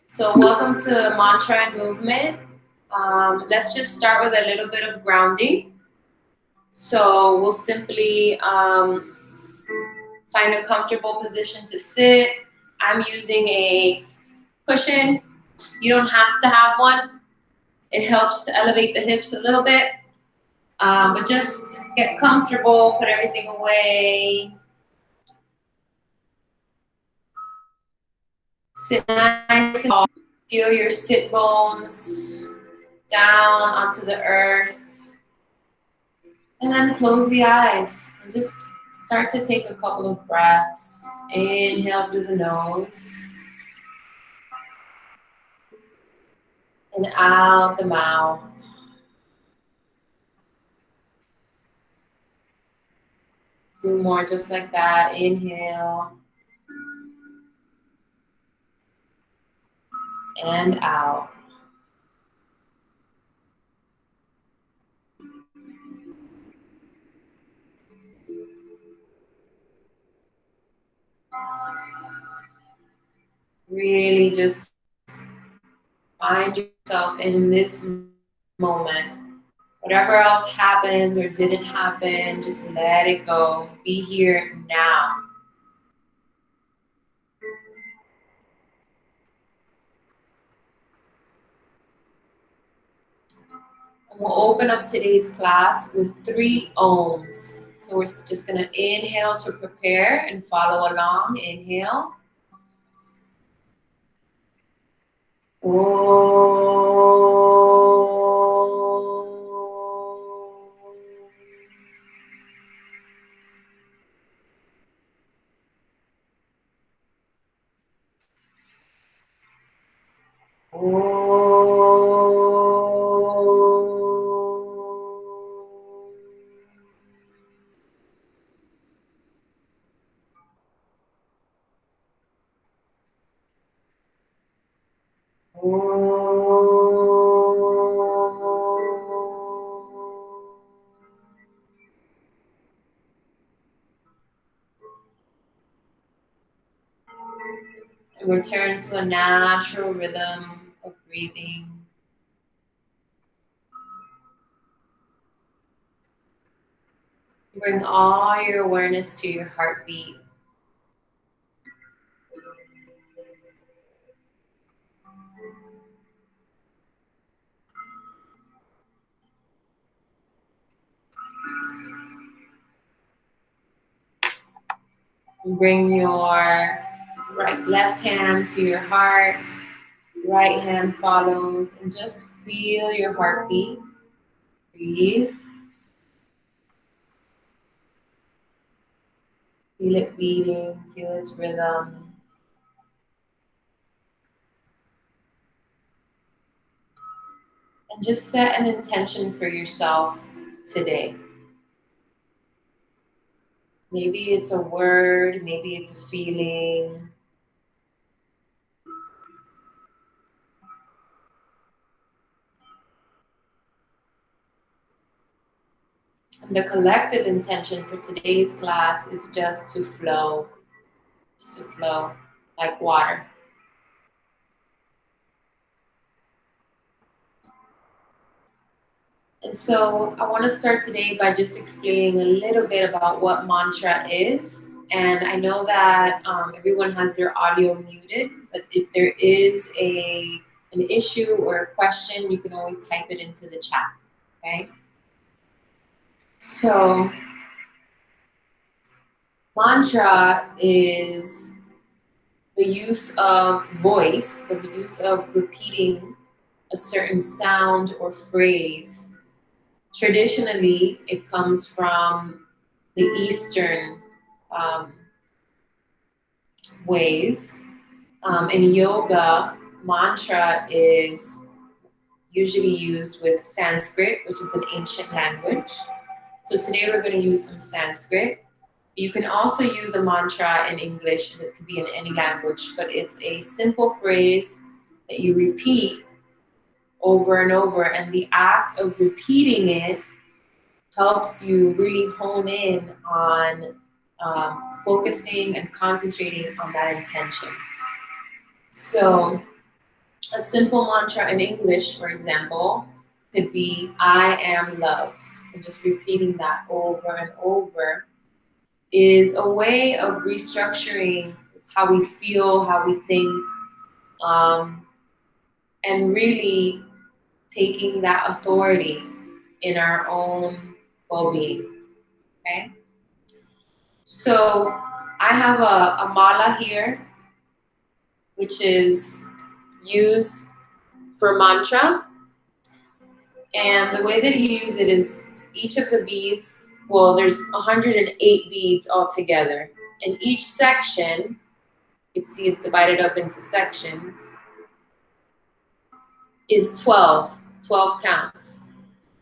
So welcome to Mantra and Movement. Let's just start with a little bit of grounding. So we'll simply find a comfortable position to sit. I'm using a cushion. You don't have to have one. It helps to elevate the hips a little bit. But just get comfortable, put everything away. Sit nice and tall. Feel your sit bones down onto the earth. And then close the eyes and just start to take a couple of breaths. Inhale through the nose and out the mouth. Two more just like that. Inhale and out. Really just find yourself in this moment. Whatever else happened or didn't happen, just let it go. Be here now. And we'll open up today's class with 3 ohms. So we're just going to inhale to prepare and follow along. Inhale. And return to a natural rhythm of breathing. Bring all your awareness to your heartbeat. Bring your left hand to your heart, right hand follows, and just feel your heartbeat. Breathe. Feel it beating, feel its rhythm. And just set an intention for yourself today. Maybe it's a word, maybe it's a feeling. And the collective intention for today's class is just to flow like water. And so I want to start today by just explaining a little bit about what mantra is. And I know that everyone has their audio muted, but if there is an issue or a question, you can always type it into the chat, okay? So mantra is the use of voice, the use of repeating a certain sound or phrase. Traditionally, it comes from the Eastern ways. In yoga, mantra is usually used with Sanskrit, which is an ancient language. So today we're going to use some Sanskrit. You can also use a mantra in English. That could be in any language, but it's a simple phrase that you repeat over and over, and the act of repeating it helps you really hone in on focusing and concentrating on that intention. So A simple mantra in English, for example, could be I am love. And just repeating that over and over is a way of restructuring how we feel, how we think, and really taking that authority in our own well-being. Okay? So I have a mala here, which is used for mantra. And the way that you use it is each of the beads, well, there's 108 beads altogether. And each section, you can see it's divided up into sections, is 12 counts.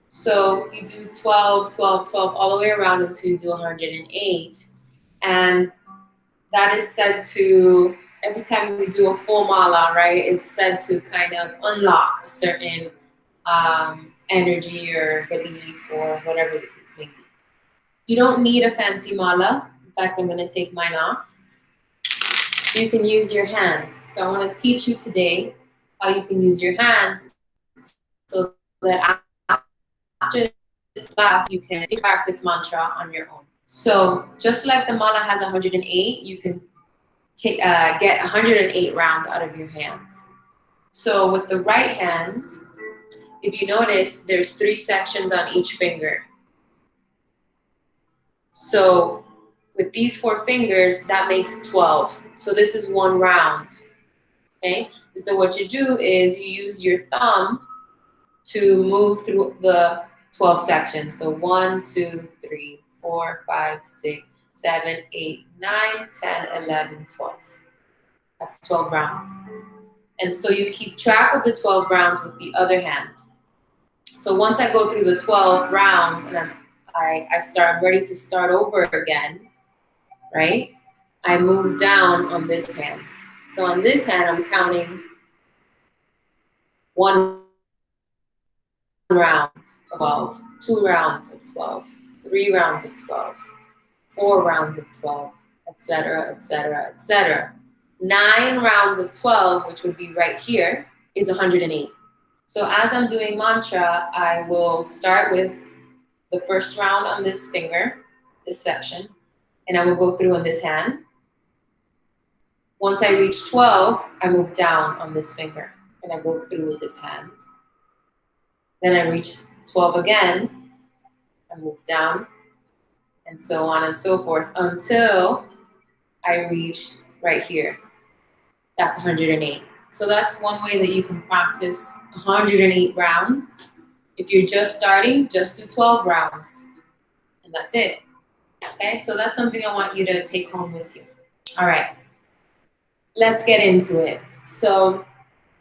So you do 12, 12, 12 all the way around until you do 108. And that is said to, every time we do a full mala, right, is said to kind of unlock a certain energy or belief or whatever the case may be. You don't need a fancy mala. In fact, I'm going to take mine off. You can use your hands. So I want to teach you today how you can use your hands so that after this class, you can practice mantra on your own. So just like the mala has 108, you can get 108 rounds out of your hands. So with the right hand, if you notice, there's 3 sections on each finger. So with these 4 fingers, that makes 12. So this is 1 round, okay? And so what you do is you use your thumb to move through the 12 sections. So 1, 2, 3, 4, 5, 6, 7, 8, 9, 10, 11, 12. That's 12 rounds. And so you keep track of the 12 rounds with the other hand. So once I go through the 12 rounds and I'm ready to start over again, right? I move down on this hand. So on this hand, I'm counting 1 round of 12, 2 rounds of 12, 3 rounds of 12, 4 rounds of 12, etc., etc., etc. 9 rounds of 12, which would be right here, is 108. So as I'm doing mantra, I will start with the first round on this finger, this section, and I will go through on this hand. Once I reach 12, I move down on this finger, and I go through with this hand. Then I reach 12 again, I move down, and so on and so forth until I reach right here. That's 108. So that's one way that you can practice 108 rounds. If you're just starting, just do 12 rounds, and that's it. Okay, so that's something I want you to take home with you. All right, let's get into it. So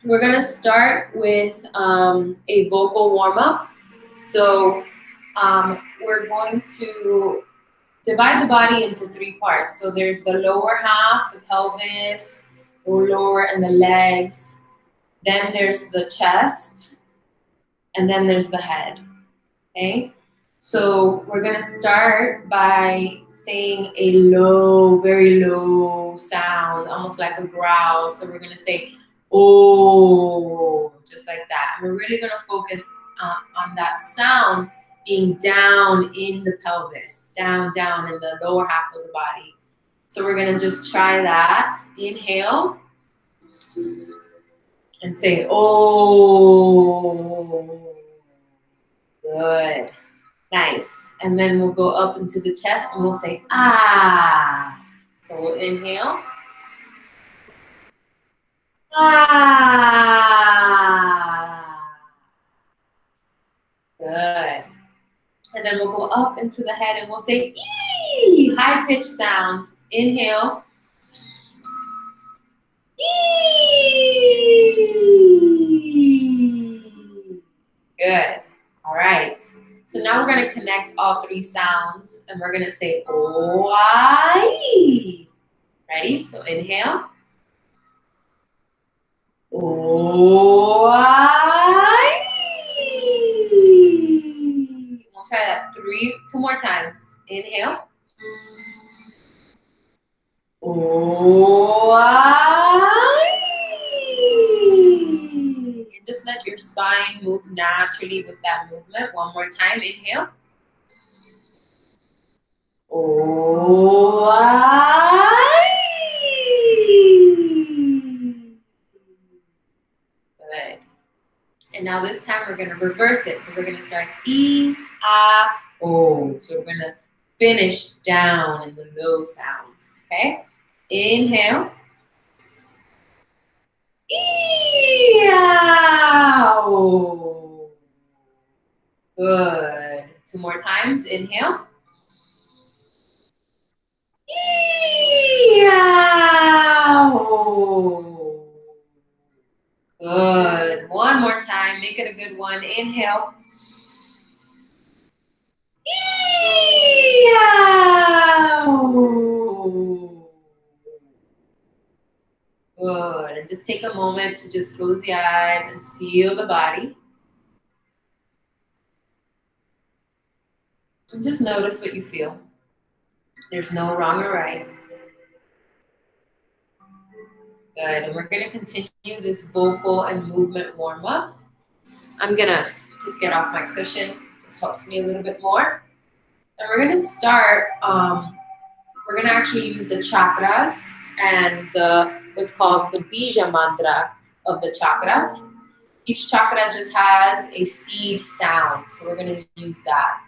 we're gonna start with a vocal warm-up. So we're going to divide the body into 3 parts. So there's the lower half, the pelvis, the lower and the legs. Then there's the chest, and then there's the head, okay? So we're gonna start by saying a low, very low sound, almost like a growl. So we're gonna say, oh, just like that. We're really gonna focus on that sound being down in the pelvis, down in the lower half of the body. So we're gonna just try that. Inhale and say, oh, good, nice. And then we'll go up into the chest and we'll say, ah. So we'll inhale. Ah. Good. And then we'll go up into the head and we'll say, ee, high pitched sound. Inhale. Ee. Good. All right. So now we're going to connect all 3 sounds and we're going to say, oh-I. Ready? So inhale. Oh-I. We'll try that 2 more times. Inhale. Oh-I. just let your spine move naturally with that movement. One more time, inhale. Oh, good. And now this time we're going to reverse it. So we're going to start E, A, O. So we're going to finish down in the low sound. Okay? Inhale. E-ow. Good. Two more times. Inhale. E-ow. Good. One more time. Make it a good one. Inhale. E-ow. Good. And just take a moment to just close the eyes and feel the body. And just notice what you feel. There's no wrong or right. Good. And we're going to continue this vocal and movement warm-up. I'm going to just get off my cushion. It just helps me a little bit more. And we're going to start, we're going to actually use the chakras and what's called the Bija mantra of the chakras. Each chakra just has a seed sound, so we're going to use that.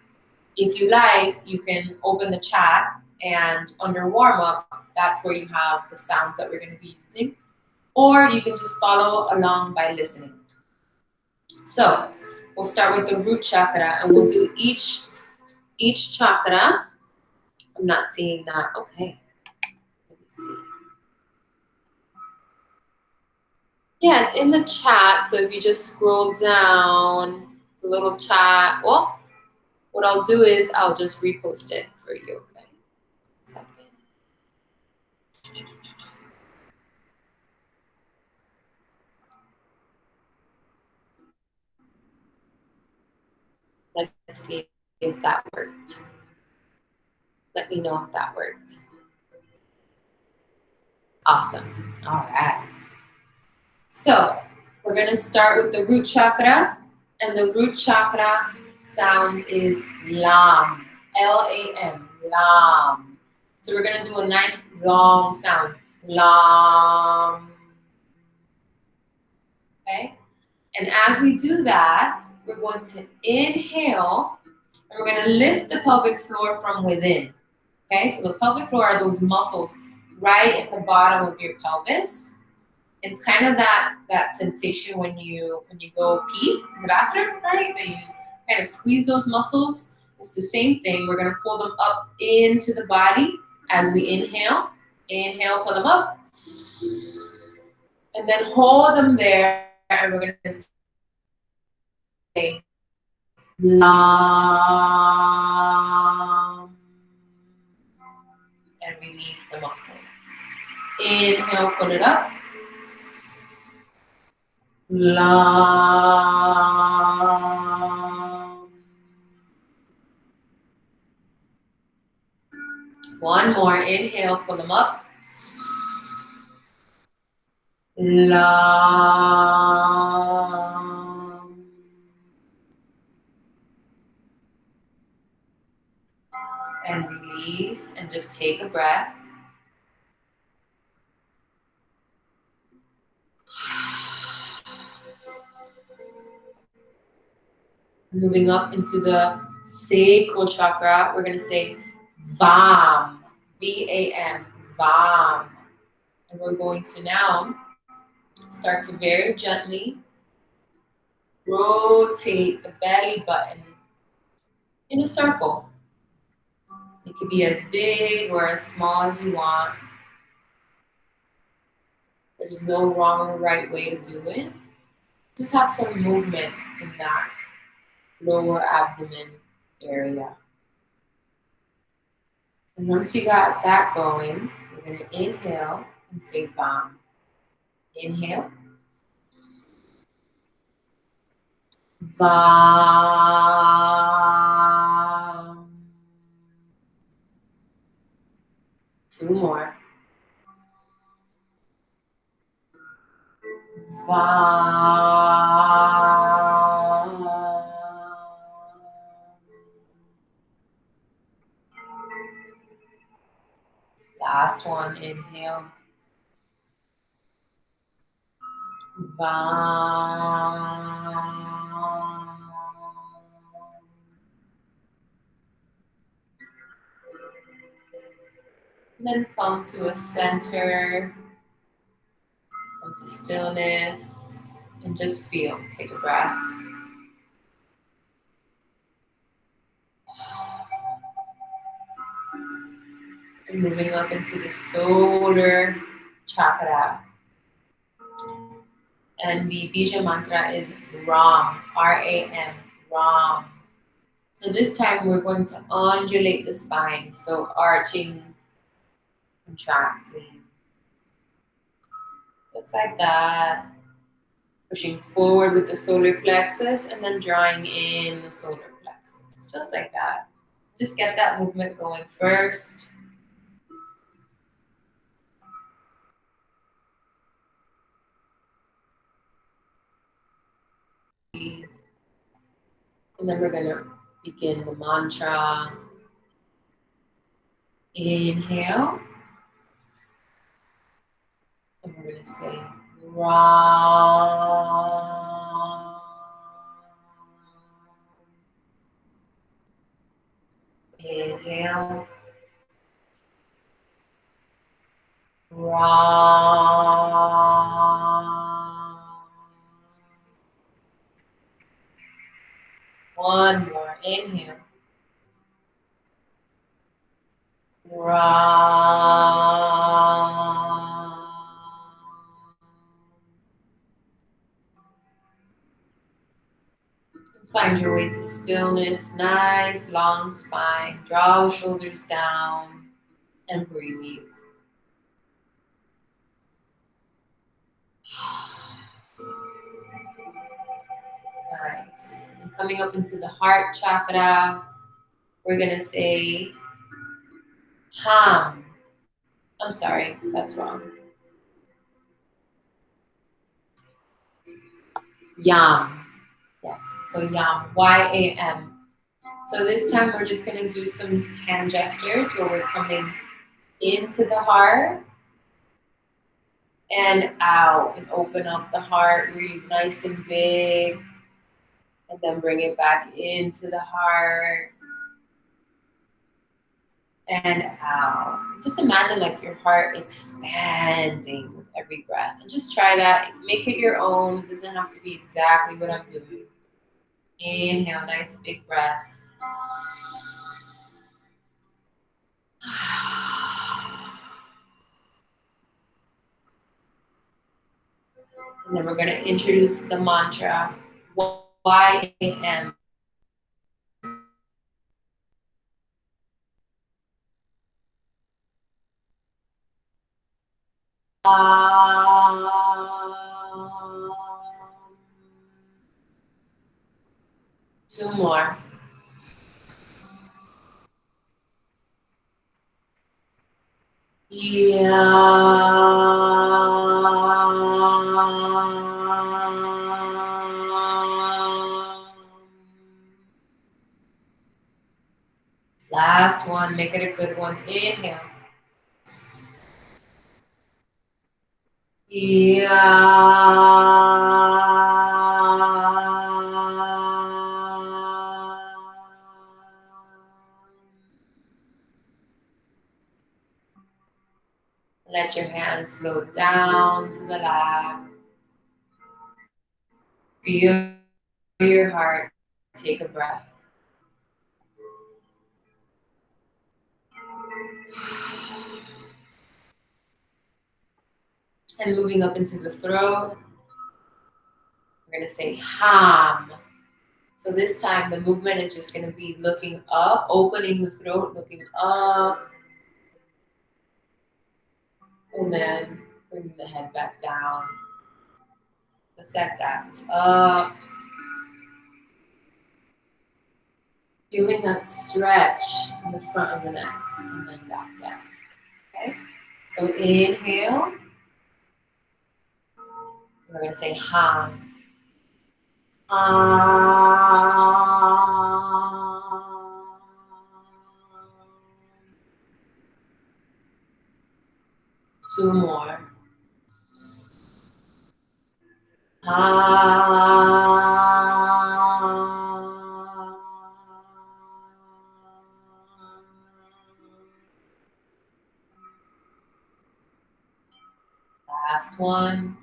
If you like, you can open the chat, and under warm-up, that's where you have the sounds that we're going to be using. Or you can just follow along by listening. So we'll start with the root chakra, and we'll do each chakra. I'm not seeing that. Okay. Let me see. Yeah, it's in the chat, so if you just scroll down the little chat, well, what I'll do is I'll just repost it for you, okay? Second. Let's see if that worked. Let me know if that worked. Awesome. All right. So we're going to start with the root chakra, and the root chakra sound is lam, L-A-M, lam. So we're going to do a nice long sound, lam. Okay? And as we do that, we're going to inhale, and we're going to lift the pelvic floor from within. Okay? So the pelvic floor are those muscles right in the bottom of your pelvis. It's kind of that sensation when you go pee in the bathroom, right? That you kind of squeeze those muscles. It's the same thing. We're going to pull them up into the body as we inhale. Inhale, pull them up. And then hold them there. And we're going to say, Lam. And release the muscles. Inhale, pull it up. Lam. One more. Inhale, pull them up. Lam. And release, and just take a breath. Moving up into the sacral chakra, we're going to say Vam, V-A-M, Vam. And we're going to now start to very gently rotate the belly button in a circle. It could be as big or as small as you want. There's no wrong or right way to do it. Just have some movement in that lower abdomen area. And once you got that going, we're going to inhale and say Vam. Inhale. Vam. Two more. Vam. Last one, inhale. And then come to a center, come to stillness, and just feel. Take a breath. And moving up into the solar chakra. And the Bija mantra is Ram, R-A-M, Ram. So this time we're going to undulate the spine. So arching, contracting. Just like that. Pushing forward with the solar plexus and then drawing in the solar plexus. Just like that. Just get that movement going first. And then we're going to begin the mantra. Inhale. And we're going to say Ram. Inhale. Ram. One more. Inhale. Ram. Find your way to stillness. Nice long spine. Draw shoulders down and breathe. Nice. And coming up into the heart chakra, we're going to say Ham. I'm sorry, that's wrong. Yam. Yes, so Yam, Y-A-M. So this time we're just going to do some hand gestures where we're coming into the heart and out and open up the heart really nice and big. And then bring it back into the heart and out. Just imagine like your heart expanding with every breath. And just try that. Make it your own. It doesn't have to be exactly what I'm doing. Inhale, nice big breaths. And then we're going to introduce the mantra Y-A-M. Two more. Last one, make it a good one. Inhale. Let your hands float down to the lap. Feel your heart. Take a breath. And moving up into the throat, we're going to say Ham. So this time the movement is just going to be looking up, opening the throat, looking up. And then bringing the head back down. Let's set that up. Feeling that stretch in the front of the neck and then back down. Okay? So inhale. We're going to say Ham. 2 more. Last one.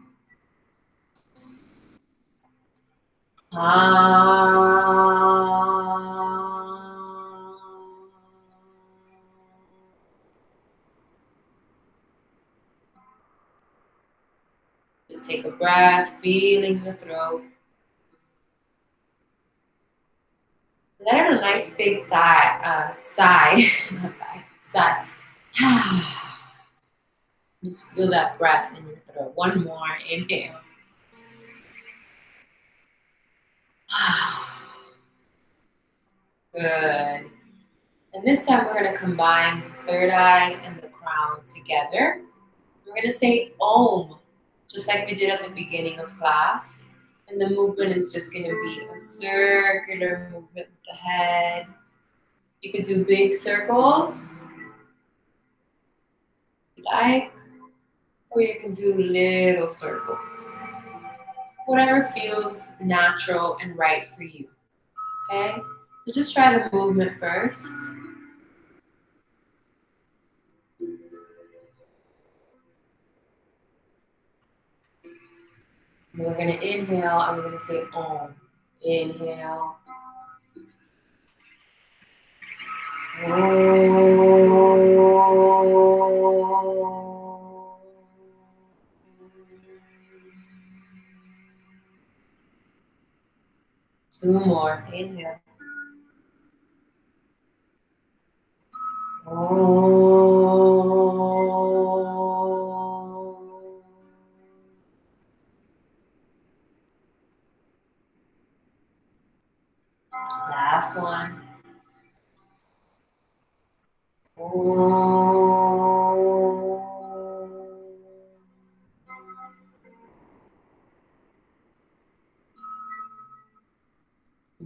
Just take a breath, feeling the throat. Let out a nice big sigh. Not thigh, sigh. Just feel that breath in your throat. One more, inhale. Good. And this time we're going to combine the third eye and the crown together. We're going to say Om, just like we did at the beginning of class. And the movement is just going to be a circular movement with the head. You could do big circles, like, or you can do little circles. Whatever feels natural and right for you, okay? So just try the movement first. And we're gonna inhale and we're gonna say Om. Inhale. Two more. Inhale. Last one.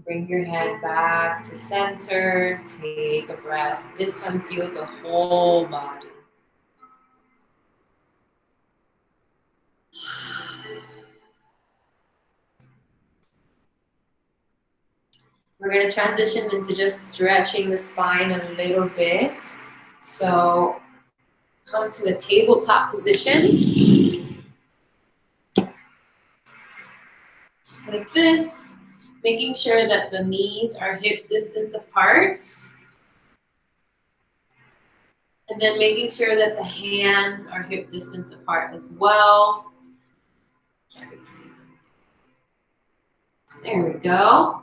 Bring your head back to center. Take a breath. This time feel the whole body. We're going to transition into just stretching the spine a little bit. So come to a tabletop position. Just like this. Making sure that the knees are hip distance apart. And then making sure that the hands are hip distance apart as well. There we go.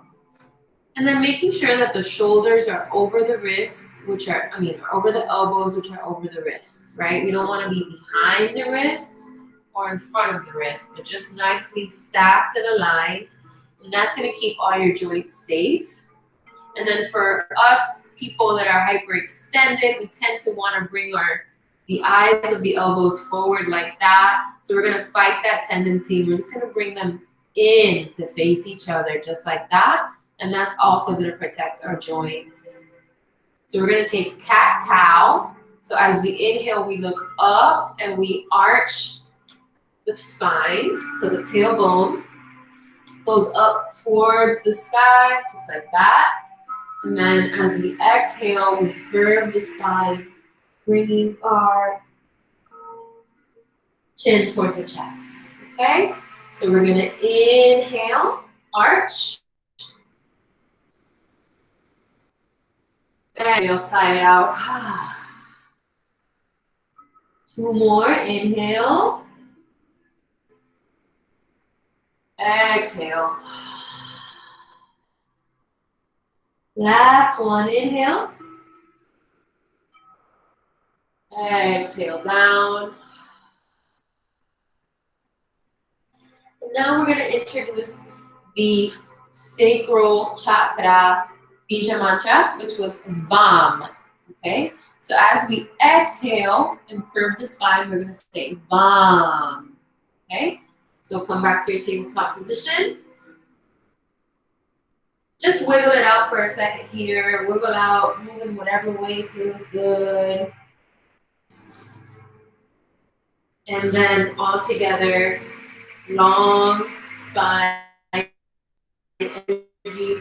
And then making sure that the shoulders are over the wrists, over the elbows, which are over the wrists, right? We don't want to be behind the wrists or in front of the wrists, but just nicely stacked and aligned. And that's going to keep all your joints safe. And then for us people that are hyperextended, we tend to want to bring the eyes of the elbows forward like that. So we're going to fight that tendency. We're just going to bring them in to face each other just like that. And that's also going to protect our joints. So we're going to take cat-cow. So as we inhale, we look up and we arch the spine. So the tailbone goes up towards the sky, just like that. And then as we exhale, we curve the spine, bringing our chin towards the chest. Okay? So we're going to inhale, arch. Exhale, side out. 2 more. Inhale. Exhale. Last one. Inhale. Exhale down. And now we're going to introduce the Sacral Chakra Bija Mantra, which was VAM. Okay? So as we exhale and curve the spine, we're going to say VAM. Okay? So come back to your tabletop position. Just wiggle it out for a second here. Wiggle out, move in whatever way feels good. And then all together, long spine, energy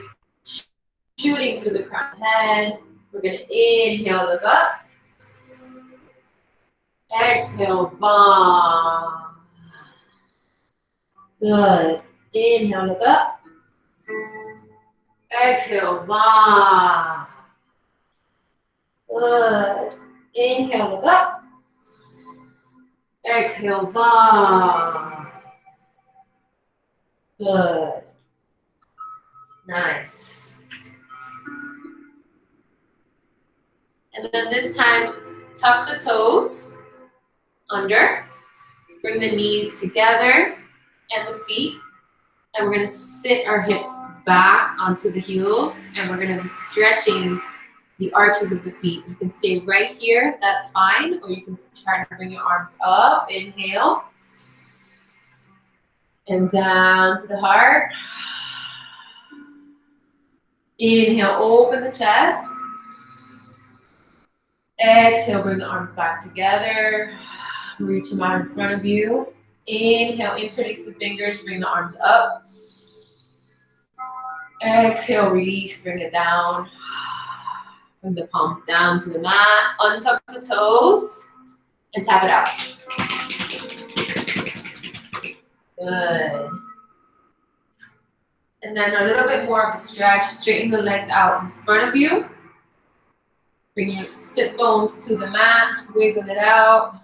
shooting through the crown of the head. We're going to inhale, look up. Exhale, bomb. Good. Inhale, look up. Exhale, bomb. Good. Inhale, look up. Exhale, bomb. Good. Nice. And then this time, tuck the toes under. Bring the knees together and the feet. And we're going to sit our hips back onto the heels. And we're going to be stretching the arches of the feet. You can stay right here, that's fine. Or you can try to bring your arms up. Inhale. And down to the heart. Inhale, open the chest. Exhale, bring the arms back together. Reach them out in front of you. Inhale, interlace the fingers, bring the arms up. Exhale, release, bring it down. Bring the palms down to the mat. Untuck the toes and tap it out. Good. And then a little bit more of a stretch. Straighten the legs out in front of you. Bring your sit bones to the mat. Wiggle it out.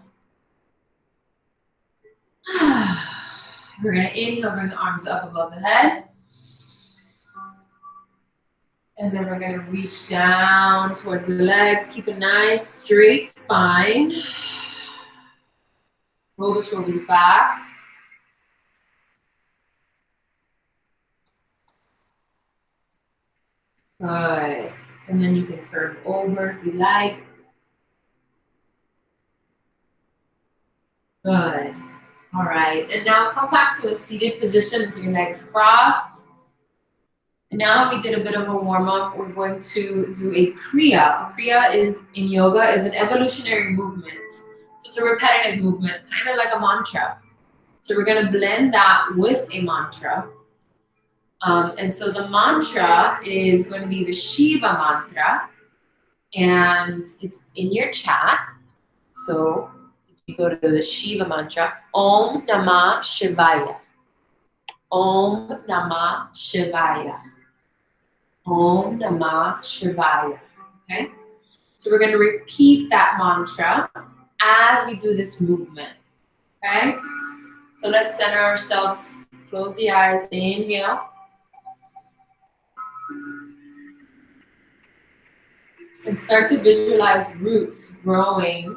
We're going to inhale, bring the arms up above the head. And then we're going to reach down towards the legs. Keep a nice straight spine. Roll the shoulders back. Good. And then you can curve over if you like. Good. All right. And now come back to a seated position with your legs crossed. And now we did a bit of a warm-up. We're going to do a Kriya. A Kriya is, in yoga, is an evolutionary movement. So it's a repetitive movement, kind of like a mantra. So we're going to blend that with a mantra. And so the mantra is going to be the Shiva mantra. And it's in your chat. So if you go to the Shiva mantra, Om Namah Shivaya. Om Namah Shivaya. Om Namah Shivaya. Okay? So we're going to repeat that mantra as we do this movement. Okay? So let's center ourselves. Close the eyes. Inhale. And start to visualize roots growing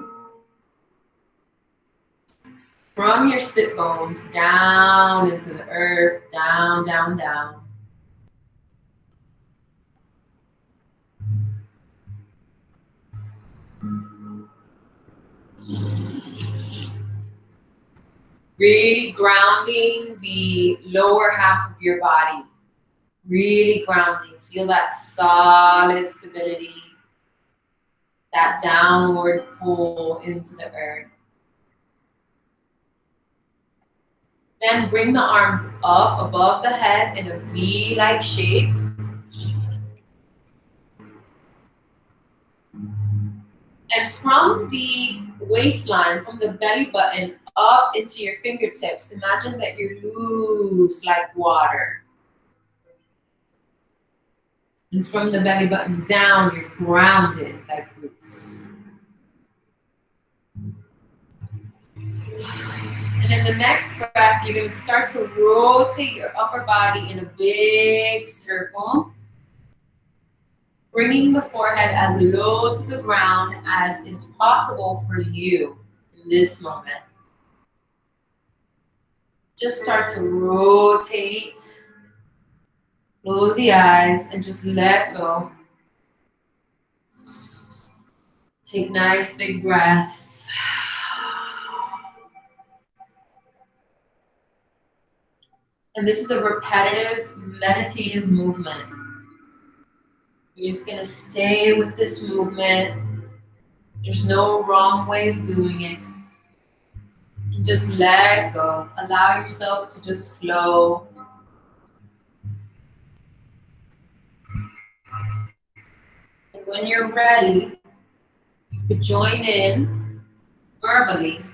from your sit bones down into the earth. Down, down, down. Really grounding the lower half of your body. Really grounding. Feel that solid stability. That downward pull into the earth. Then bring the arms up above the head in a V-like shape. And from the waistline, from the belly button up into your fingertips, imagine that you're loose like water. And from the belly button down, you're grounded like roots. And in the next breath, you're going to start to rotate your upper body in a big circle, bringing the forehead as low to the ground as is possible for you in this moment. Just start to rotate. Close the eyes and just let go. Take nice big breaths. And this is a repetitive, meditative movement. You're just gonna stay with this movement. There's no wrong way of doing it. And Just let go. Allow yourself to just flow. And when you're ready, you could join in verbally.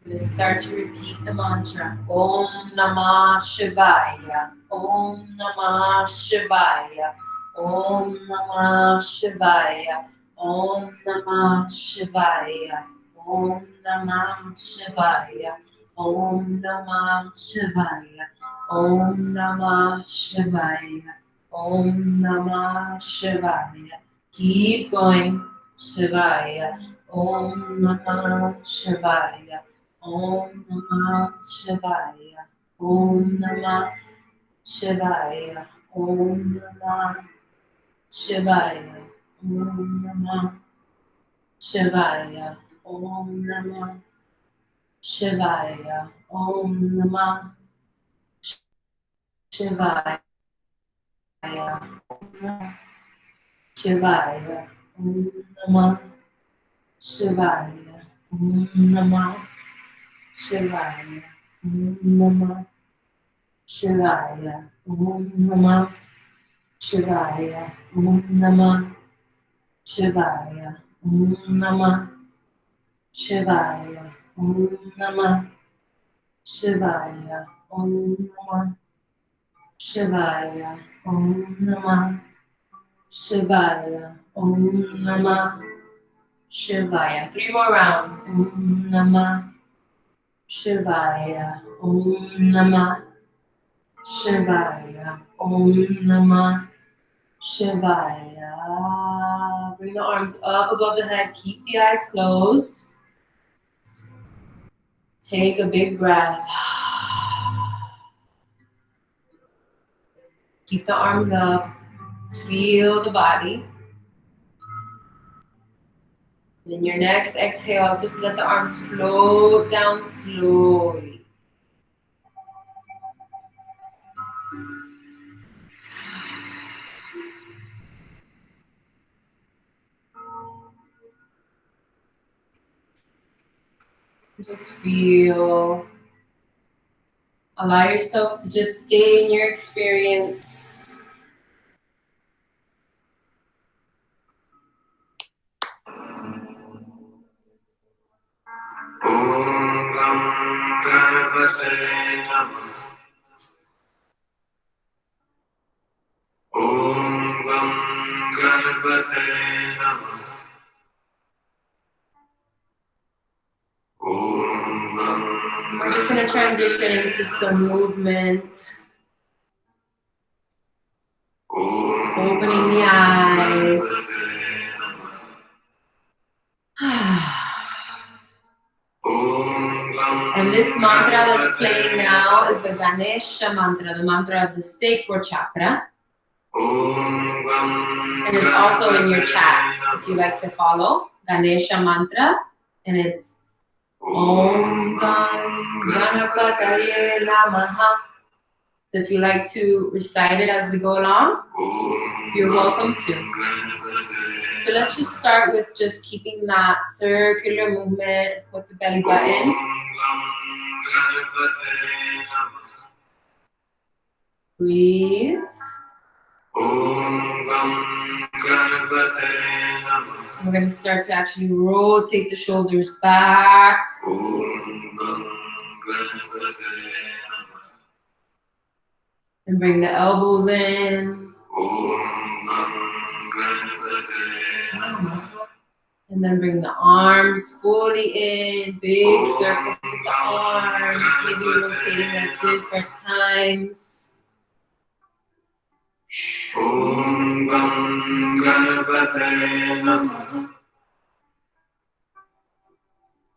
We're going to start to repeat the mantra. Om Namah Shivaya. Om Namah Shivaya. Om Namah Shivaya. Om Namah Shivaya. Om Namah Shivaya. Om Namah Shivaya. Om Namah Shivaya. Om Namah Shivaya. Keep going. Shivaya. Om Namah Shivaya. Om Namah Shivaya. Om Namah Shivaya. Om Namah Shivaya. Om Namah Shivaya. Om Namah Shivaya. Om Namah Shivaya. Shivaya. Om Namah Shivaya. Om Namah Shivaya. Om Namah Shivaya. Om Namah Shivaya. Om Namah Shivaya. Om Namah Shivaya. Om Namah Shivaya. Om Namah Shivaya. Om Namah Shivaya. Om Namah Shivaya. 3 more rounds. Om Namah Shivaya. Om Namah Shivaya. Om Namah Shivaya. Bring the arms up above the head. Keep the eyes closed. Take a big breath. Keep the arms up. Feel the body. Then your next exhale, just let the arms float down slowly. Just feel. Allow yourself to just stay in your experience. Om Gam Ganapate Namah. Om Gam Ganapate Namah. Om Gam. We're just going to transition into some movement. Opening the eyes. And this mantra that's playing now is the Ganesha mantra, the mantra of the Sacral Chakra. And it's also in your chat if you like to follow. Ganesha mantra. And it's Om Gam Ganapataye Namaha. So if you like to recite it as we go along, you're welcome to. So let's just start with just keeping that circular movement with the belly button. Breathe. And we're going to start to actually rotate the shoulders back. And bring the elbows in. And then bring the arms fully in. Big circle with the arms. Maybe rotating at different times.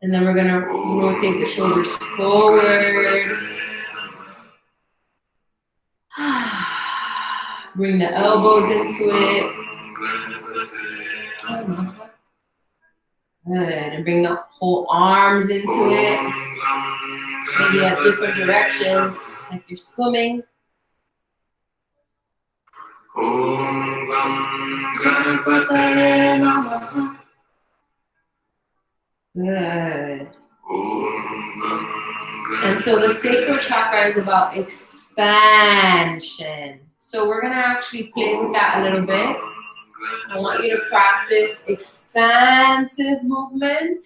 And then we're going to rotate the shoulders forward. Bring the elbows into it. Good. And bring the whole arms into it. Maybe at different directions, like you're swimming. Good. And so the sacral chakra is about expansion. So we're gonna actually play with that a little bit. I want you to practice expansive movement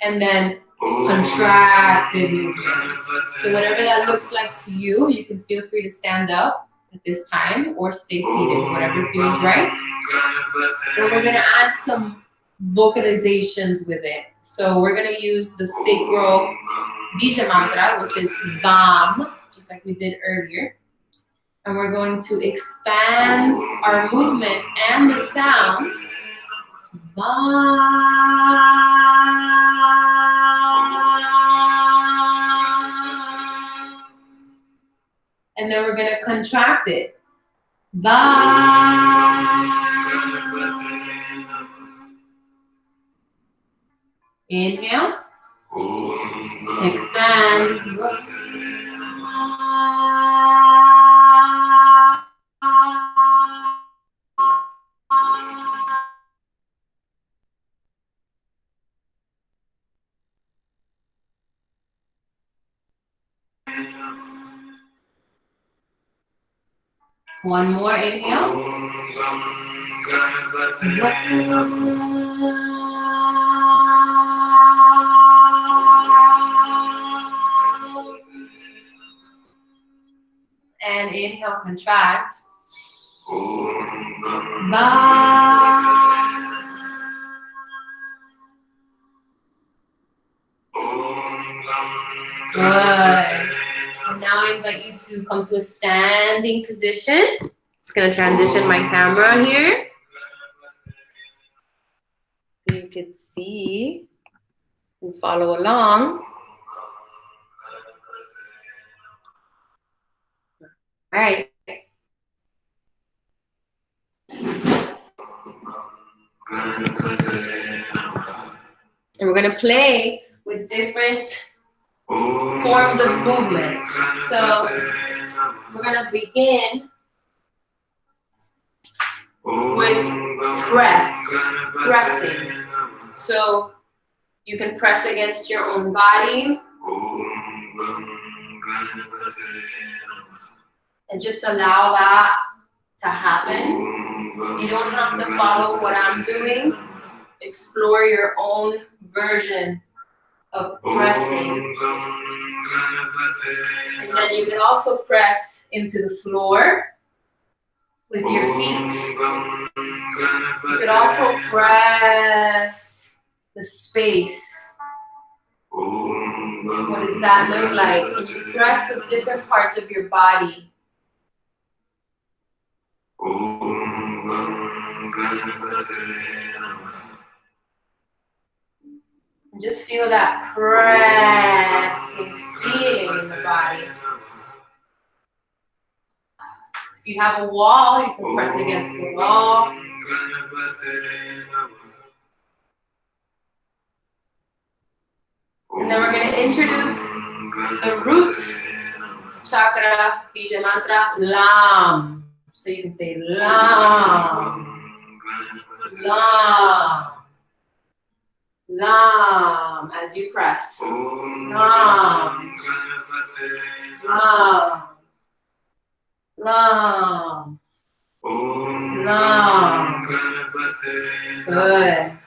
and then contracted movement. So whatever that looks like to you, you can feel free to stand up at this time or stay seated, whatever feels right. And we're gonna add some vocalizations with it. So we're gonna use the sacral bija mantra, which is VAM, just like we did earlier. And we're going to expand our movement and the sound. And then we're going to contract it. Inhale. Expand. One more inhale. And inhale, contract. Good. And now I invite you to come to a standing position. Just gonna transition my camera here. So you can see and follow along. All right. And we're gonna play with different forms of movement. So we're gonna begin with pressing. So you can press against your own body and just allow that to happen. You don't have to follow what I'm doing. Explore your own version of pressing. And then you can also press into the floor with your feet. You could also press the space. What does that look like? Can you press with different parts of your body? And just feel that pressing feeling in the body. If you have a wall, you can press against the wall. And then we're going to introduce the root chakra, bija mantra, LAM. So you can say LAM, LAM, LAM as you press. LAM, LAM, LAM, LAM. Good.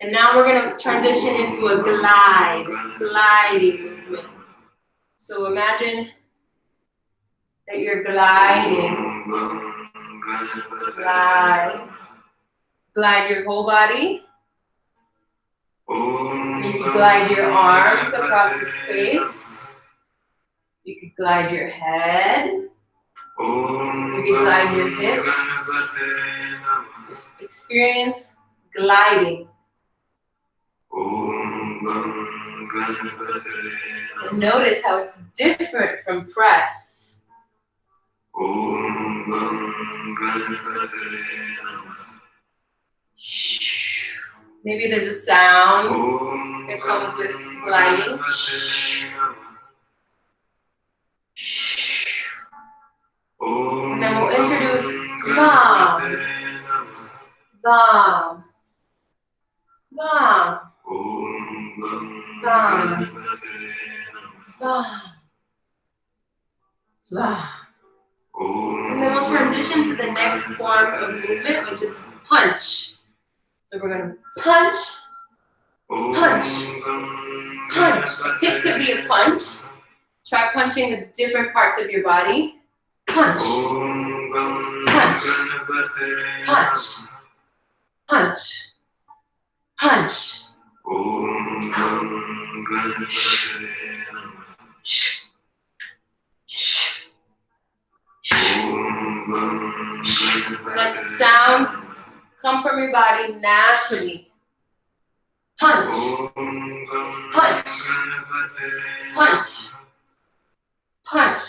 And now we're going to transition into a gliding movement. So imagine that you're gliding. Glide your whole body. You can glide your arms across the space. You could glide your head. You can glide your hips. Just experience gliding. And notice how it's different from press. Maybe there's a sound that comes with gliding. And then we'll introduce BAM. BAM. BAM. Bam. Bam. Bam. And then we'll transition to the next form of movement, which is punch. So we're going to punch, punch, punch. A kick could be a punch. Try punching the different parts of your body. Punch, punch, punch, punch, punch. Let the sound come from your body naturally. Punch, punch, punch, punch.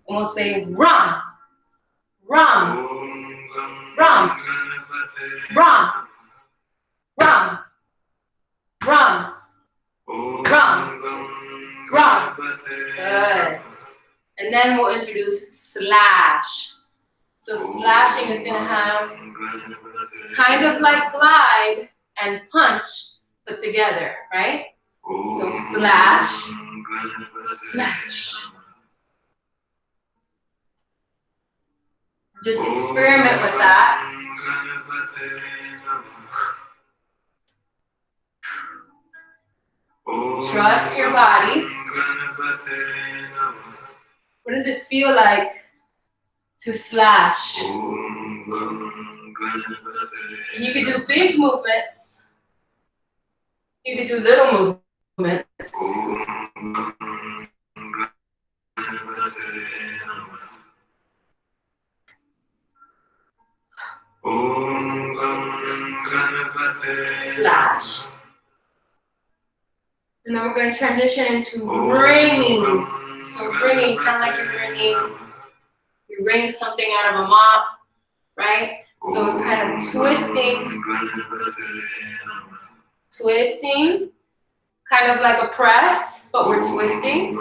And we'll say rum, rum, rum, rum, rum, rum, rum, rum. Good. And then we'll introduce slash. So slashing is going to have kind of like glide and punch put together, right? So slash, slash. Just experiment with that. Trust your body. What does it feel like to slash? And you can do big movements. You can do little movements. Slash. And then we're going to transition into ringing. So ringing, kind of like you're ringing something out of a mop, right? So it's kind of twisting, twisting, kind of like a press, but we're twisting.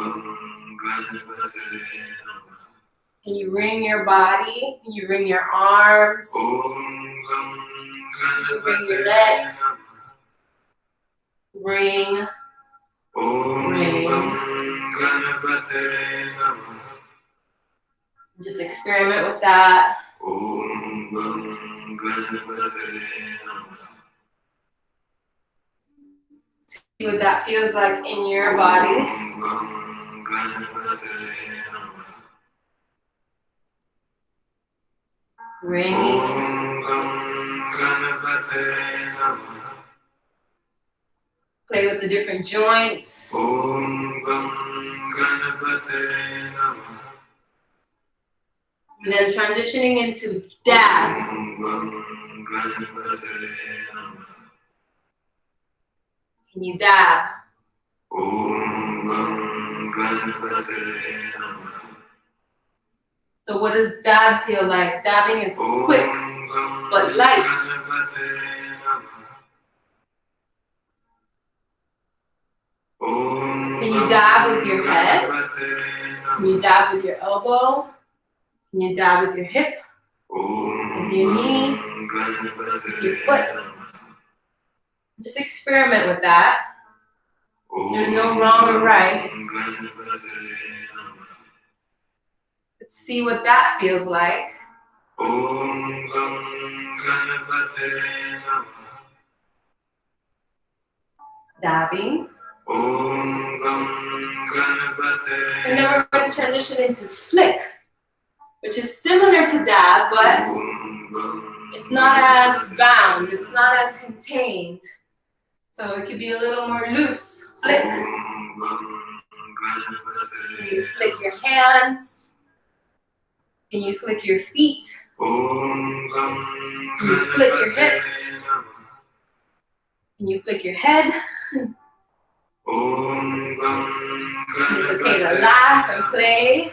Can you ring your body? Can you ring your arms? Can you ring your leg? Ring. Ring. Just experiment with that. See what that feels like in your body. Ringing. Play with the different joints. And then transitioning into dab. Can you dab? So what does dab feel like? Dabbing is quick but light. Can you dab with your head? Can you dab with your elbow? Can you dab with your hip? With your knee? With your foot? Just experiment with that. There's no wrong or right. Let's see what that feels like. Dabbing. And then we're going to transition into flick, which is similar to dab, but it's not as bound, it's not as contained. So it could be a little more loose. Flick. Can you flick your hands? Can you flick your feet? Can you flick your hips? Can you flick your head? It's okay to laugh and play.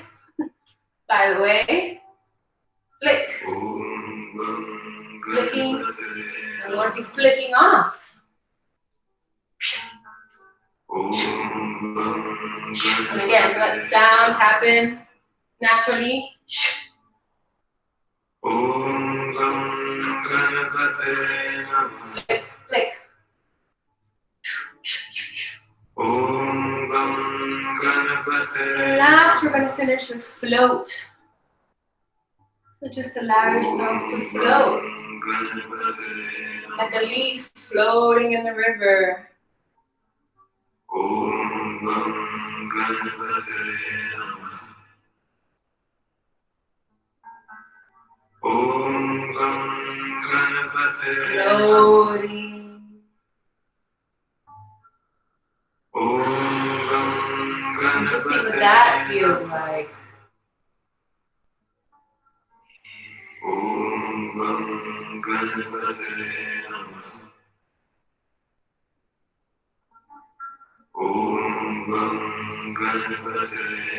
By the way, flick. flicking, and you want to be flicking off. And again, let sound happen naturally. Flick, flick. And last, we're going to finish with float. So just allow yourself to float. Like a leaf floating in the river. Floating. And just see what that feels like.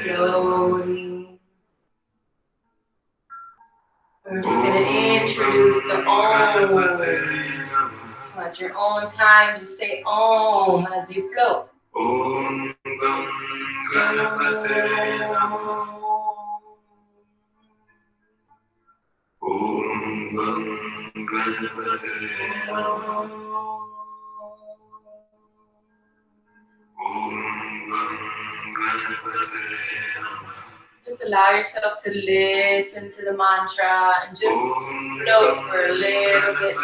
Floating. We're just going to introduce the Om. So at your own time, just say Om as you float. Om. Just allow yourself to listen to the mantra and just float for a little bit, a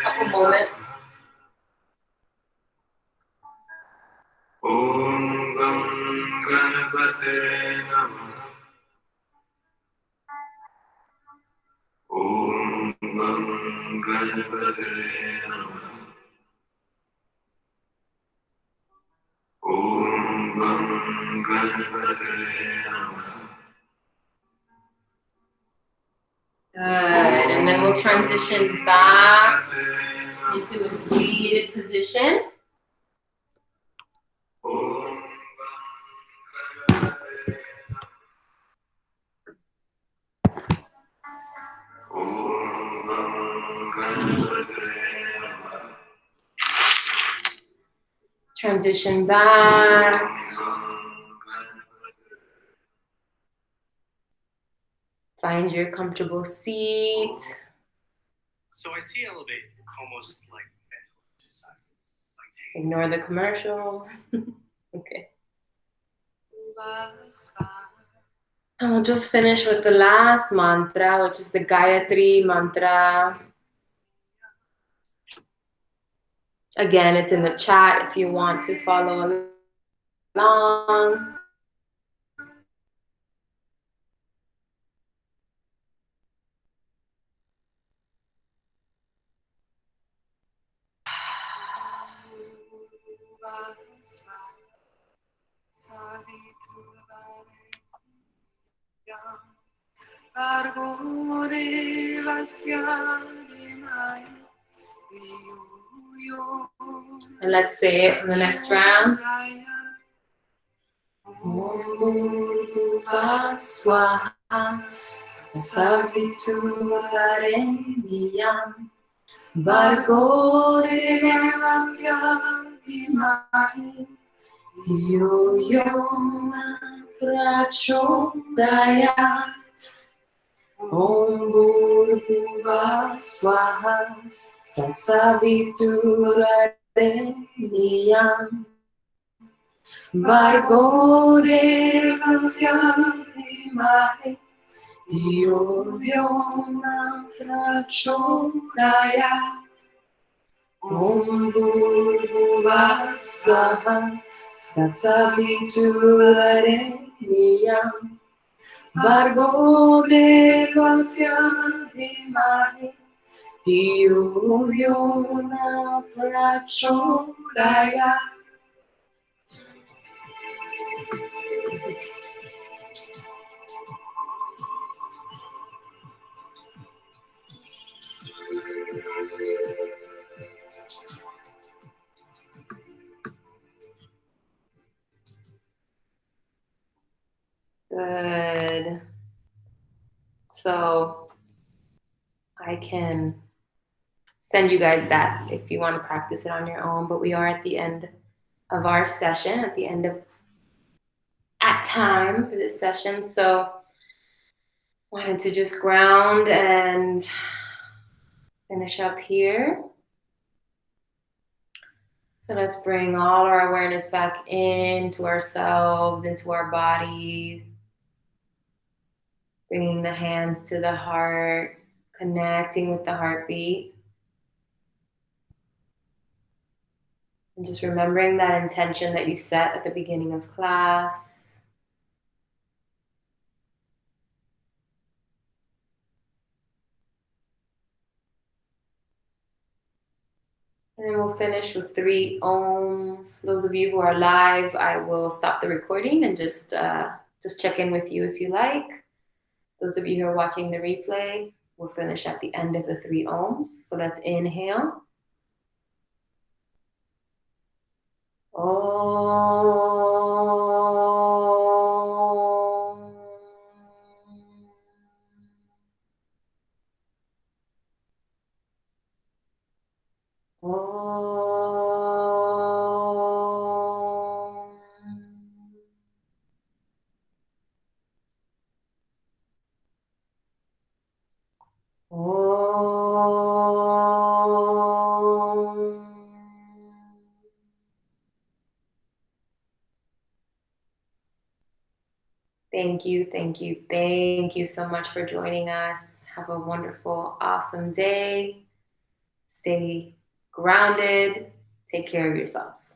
couple moments. Om Ganapate Namah. Om Ganapate Namah. Om Ganapate Namah. Good, and then we'll transition back into a seated position. Transition back. Find your comfortable seat. So I see elevate almost like mental exercises. Like ignore the commercial. Okay. I'll just finish with the last mantra, which is the Gayatri mantra. Again, it's in the chat if you want to follow along. And let's say it in the next round. Om Bhurbhuva Swaha Savitruvarenyam Bhargo Devasya Dhimani Yo Yoma Prachodayat. Om Bhurbhuva Swaha Savitruvarenyam Bhargo Devasya Dhimani Yo Yoma Prachodayat. Om Bhurbhuva Swaha Savitruvarenyam Bhargo Devasya Dhimani Yo Yoma Prachodayat. Good. So I can send you guys that if you want to practice it on your own. But we are at the end of our session, at time for this session. So wanted to just ground and finish up here. So let's bring all our awareness back into ourselves, into our body. Bringing the hands to the heart, connecting with the heartbeat. And just remembering that intention that you set at the beginning of class. And then we'll finish with 3 ohms. Those of you who are live, I will stop the recording and just check in with you if you like. Those of you who are watching the replay, we'll finish at the end of the 3 ohms. So let's inhale. Thank you, thank you, thank you so much for joining us. Have a wonderful, awesome day. Stay grounded. Take care of yourselves.